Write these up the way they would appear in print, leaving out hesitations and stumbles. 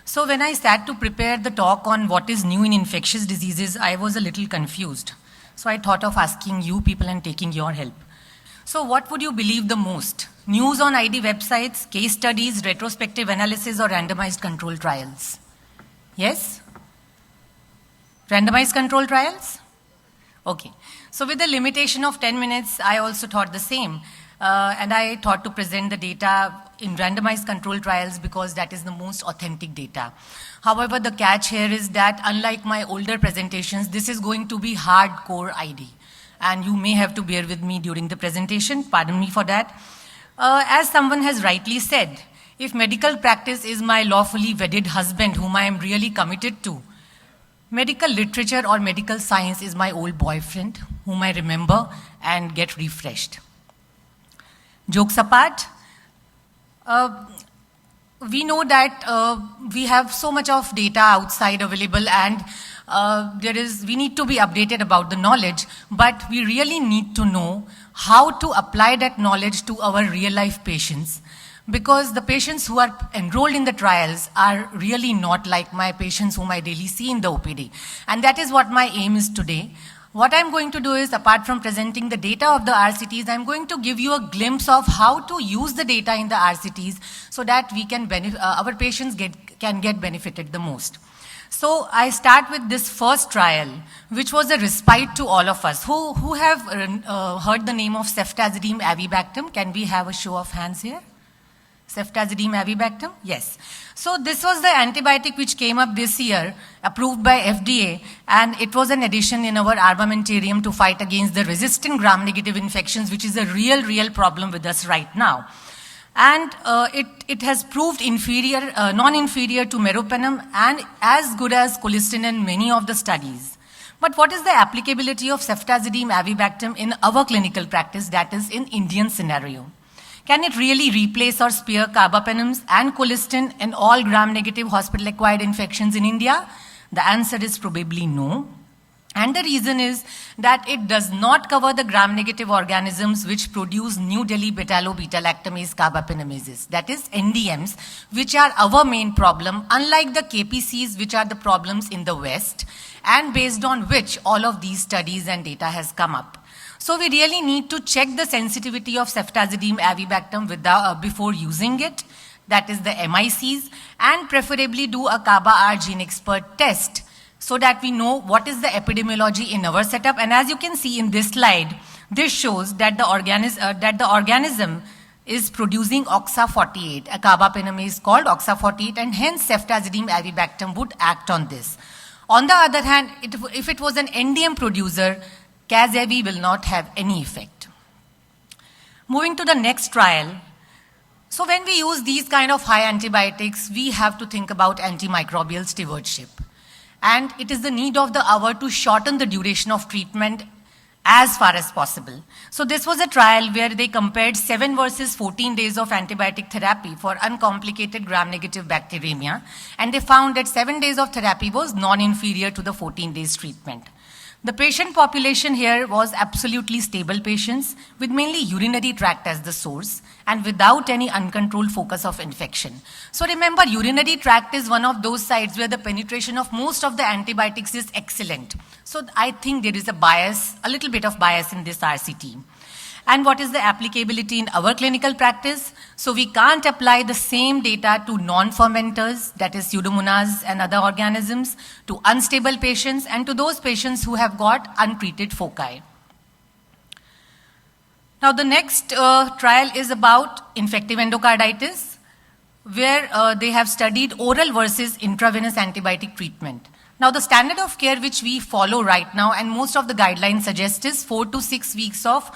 So when I sat to prepare the talk on what is new in infectious diseases, I was a little confused. So I thought of asking you people and taking your help. So what would you believe the most? News on ID websites, case studies, retrospective analysis, or randomized control trials? Yes? Randomized control trials? Okay. So with the limitation of 10 minutes, I also thought the same. And I thought to present the data in randomized control trials because that is the most authentic data. However, the catch here is that unlike my older presentations, this is going to be hardcore ID. And you may have to bear with me during the presentation, pardon me for that. As someone has rightly said, if medical practice is my lawfully wedded husband whom I am really committed to, medical literature or medical science is my old boyfriend whom I remember and get refreshed. Jokes apart, we know that we have so much of data outside available and we need to be updated about the knowledge, but we really need to know how to apply that knowledge to our real life patients, because the patients who are enrolled in the trials are really not like my patients whom I daily see in the OPD. And that is what my aim is today. What I'm going to do is, apart from presenting the data of the RCTs, I'm going to give you a glimpse of how to use the data in the RCTs so that we can our patients can get benefited the most. So I start with this first trial, which was a respite to all of us. Who have heard the name of ceftazidime avibactam? Can we have a show of hands here? Ceftazidime avibactam? Yes. So this was the antibiotic which came up this year, approved by FDA, and it was an addition in our armamentarium to fight against the resistant gram-negative infections, which is a real problem with us right now. And it has proved non-inferior to meropenem and as good as colistin in many of the studies. But what is the applicability of ceftazidime avibactam in our clinical practice, that is in Indian scenario? Can it really replace or spare carbapenems and colistin in all gram-negative hospital-acquired infections in India? The answer is probably no. And the reason is that it does not cover the gram-negative organisms which produce New Delhi betalo-beta-lactamase carbapenemases, that is NDMs, which are our main problem, unlike the KPCs, which are the problems in the West, and based on which all of these studies and data has come up. So we really need to check the sensitivity of ceftazidime avibactam before using it, that is the MICs, and preferably do a CABA-R gene expert test so that we know what is the epidemiology in our setup. And as you can see in this slide, this shows that the organism is producing OXA48, a carbapenemase called OXA48, and hence ceftazidime avibactam would act on this. On the other hand, if it was an NDM producer, Cas-Avi will not have any effect. Moving to the next trial. So when we use these kind of high antibiotics, we have to think about antimicrobial stewardship. And it is the need of the hour to shorten the duration of treatment as far as possible. So this was a trial where they compared 7 versus 14 days of antibiotic therapy for uncomplicated gram-negative bacteremia, and they found that 7 days of therapy was non-inferior to the 14 days treatment. The patient population here was absolutely stable patients with mainly urinary tract as the source and without any uncontrolled focus of infection. So remember, urinary tract is one of those sites where the penetration of most of the antibiotics is excellent. So I think there is a little bit of bias in this RCT. And what is the applicability in our clinical practice? So we can't apply the same data to non-fermenters, that is Pseudomonas and other organisms, to unstable patients, and to those patients who have got untreated foci. Now the next trial is about infective endocarditis, where they have studied oral versus intravenous antibiotic treatment. Now the standard of care which we follow right now, and most of the guidelines suggest, is 4 to 6 weeks of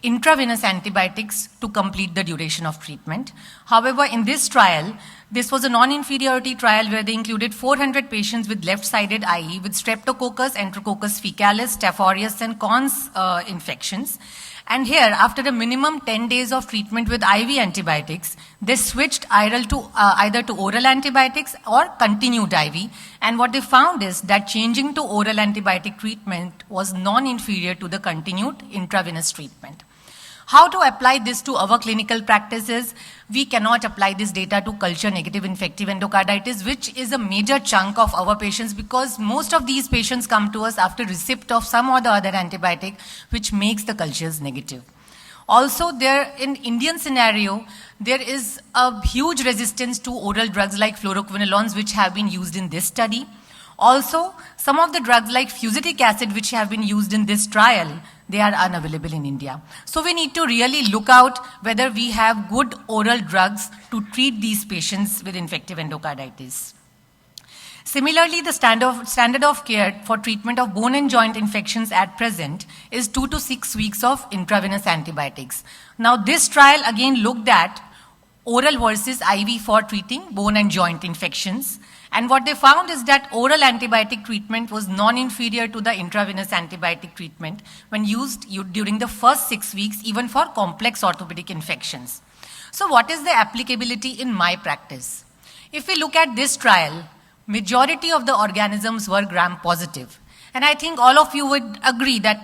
intravenous antibiotics to complete the duration of treatment. However, in this trial, this was a non-inferiority trial where they included 400 patients with left-sided IE with Streptococcus, Enterococcus faecalis, Staph aureus, and Cons infections. And here, after a minimum 10 days of treatment with IV antibiotics, they switched either to oral antibiotics or continued IV. And what they found is that changing to oral antibiotic treatment was non-inferior to the continued intravenous treatment. How to apply this to our clinical practices? We cannot apply this data to culture negative infective endocarditis, which is a major chunk of our patients, because most of these patients come to us after receipt of some or the other antibiotic, which makes the cultures negative. Also, in Indian scenario, there is a huge resistance to oral drugs like fluoroquinolones, which have been used in this study. Also, some of the drugs like fusidic acid, which have been used in this trial, they are unavailable in India. So we need to really look out whether we have good oral drugs to treat these patients with infective endocarditis. Similarly, the standard of care for treatment of bone and joint infections at present is 2 to 6 weeks of intravenous antibiotics. Now, this trial again looked at oral versus IV for treating bone and joint infections. And what they found is that oral antibiotic treatment was non-inferior to the intravenous antibiotic treatment when used during the first 6 weeks, even for complex orthopedic infections. So what is the applicability in my practice? If we look at this trial, majority of the organisms were gram-positive. And I think all of you would agree that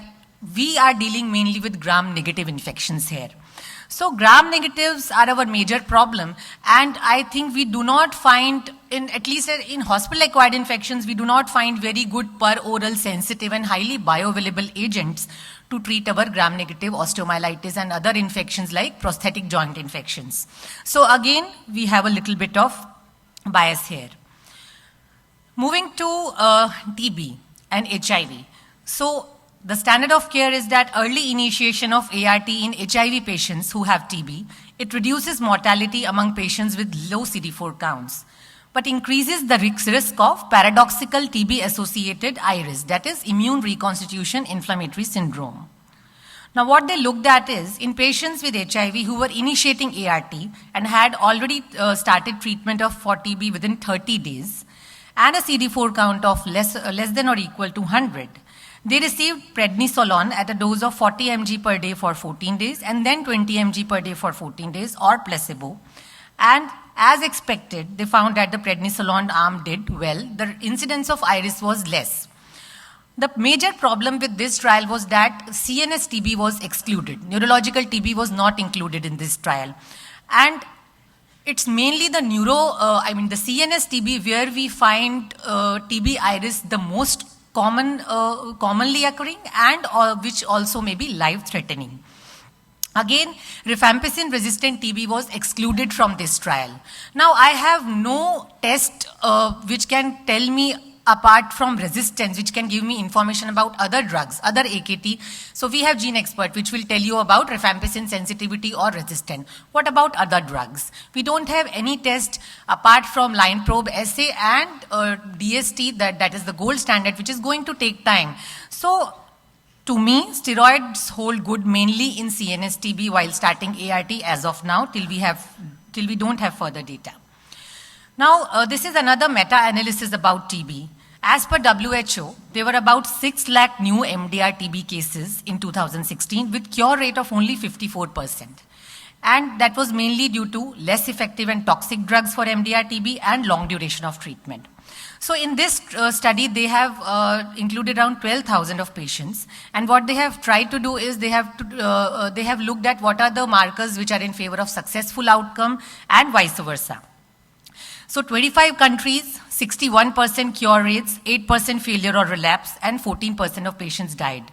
we are dealing mainly with gram-negative infections here. So gram-negatives are our major problem, and I think we do not find, at least in hospital-acquired infections, we do not find very good per-oral sensitive and highly bioavailable agents to treat our gram-negative osteomyelitis and other infections like prosthetic joint infections. So again, we have a little bit of bias here. Moving to TB and HIV. So the standard of care is that early initiation of ART in HIV patients who have TB, it reduces mortality among patients with low CD4 counts, but increases the risk of paradoxical TB-associated IRIS, that is immune reconstitution inflammatory syndrome. Now what they looked at is in patients with HIV who were initiating ART and had already started treatment for TB within 30 days and a CD4 count of less than or equal to 100, they received prednisolone at a dose of 40 mg per day for 14 days and then 20 mg per day for 14 days or placebo. And as expected, they found that the prednisolone arm did well. The incidence of IRIS was less. The major problem with this trial was that CNS TB was excluded. Neurological TB was not included in this trial. And it's mainly the the CNS TB where we find TB IRIS the most commonly occurring and which also may be life-threatening. Again, rifampicin-resistant TB was excluded from this trial. Now, I have no test which can tell me apart from resistance, which can give me information about other drugs, other AKT. So we have GeneXpert, which will tell you about rifampicin sensitivity or resistance. What about other drugs? We don't have any test apart from line probe assay and DST, that is the gold standard, which is going to take time. So to me, steroids hold good mainly in CNS TB while starting ART as of now, till we don't have further data. Now, this is another meta-analysis about TB. As per WHO, there were about 6 lakh new MDR TB cases in 2016 with cure rate of only 54%. And that was mainly due to less effective and toxic drugs for MDR TB and long duration of treatment. So in this study, they have included around 12,000 of patients. And what they have tried to do is they have looked at what are the markers which are in favor of successful outcome and vice versa. So 25 countries, 61% cure rates, 8% failure or relapse, and 14% of patients died.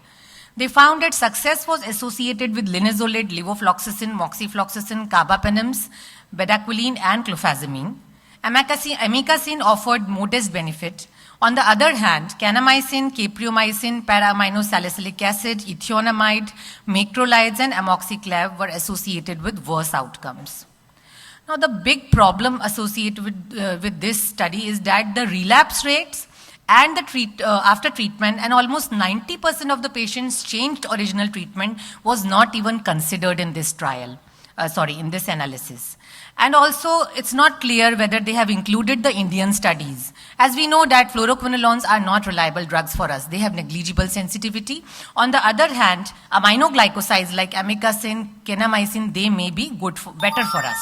They found that success was associated with linezolid, levofloxacin, moxifloxacin, carbapenems, bedaquiline, and clofazimine. Amikacin offered modest benefit. On the other hand, kanamycin, capreomycin, para-aminosalicylic acid, ethionamide, macrolides, and amoxiclav were associated with worse outcomes. Now, the big problem associated with this study is that the relapse rates and the after treatment and almost 90% of the patients changed original treatment was not even considered in this trial, in this analysis. And also, it's not clear whether they have included the Indian studies. As we know that fluoroquinolones are not reliable drugs for us. They have negligible sensitivity. On the other hand, aminoglycosides like amikacin, kanamycin, they may be better for us.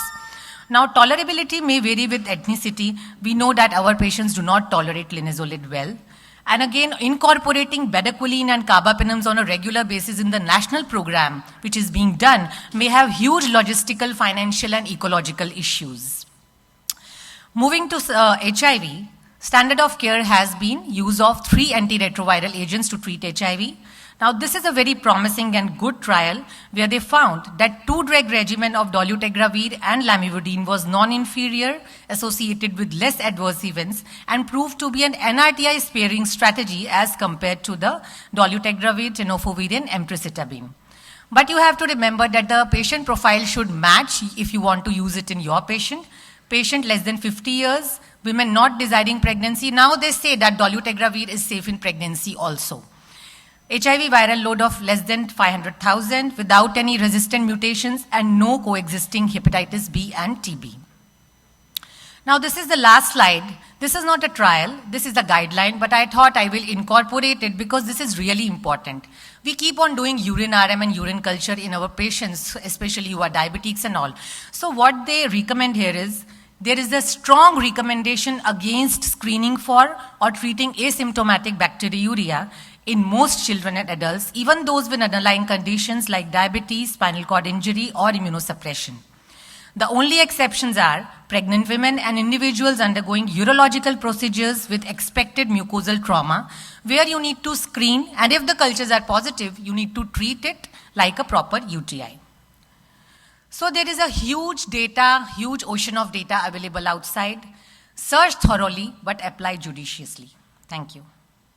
Now, tolerability may vary with ethnicity. We know that our patients do not tolerate linezolid well. And again, incorporating bedaquiline and carbapenems on a regular basis in the national program, which is being done, may have huge logistical, financial, and ecological issues. Moving to HIV, standard of care has been use of 3 antiretroviral agents to treat HIV. Now, this is a very promising and good trial where they found that 2-drug regimen of dolutegravir and lamivudine was non-inferior, associated with less adverse events, and proved to be an NRTI sparing strategy as compared to the dolutegravir, tenofovir, and emtricitabine. But you have to remember that the patient profile should match if you want to use it in your patient. Patient less than 50 years, women not desiring pregnancy. Now they say that dolutegravir is safe in pregnancy also. HIV viral load of less than 500,000 without any resistant mutations and no coexisting hepatitis B and TB. Now this is the last slide. This is not a trial, this is a guideline, but I thought I will incorporate it because this is really important. We keep on doing urine RM and urine culture in our patients, especially who are diabetics and all. So what they recommend here is, there is a strong recommendation against screening for or treating asymptomatic bacteriuria in most children and adults, even those with underlying conditions like diabetes, spinal cord injury, or immunosuppression. The only exceptions are pregnant women and individuals undergoing urological procedures with expected mucosal trauma, where you need to screen, and if the cultures are positive, you need to treat it like a proper UTI. So there is a huge ocean of data available outside. Search thoroughly, but apply judiciously. Thank you.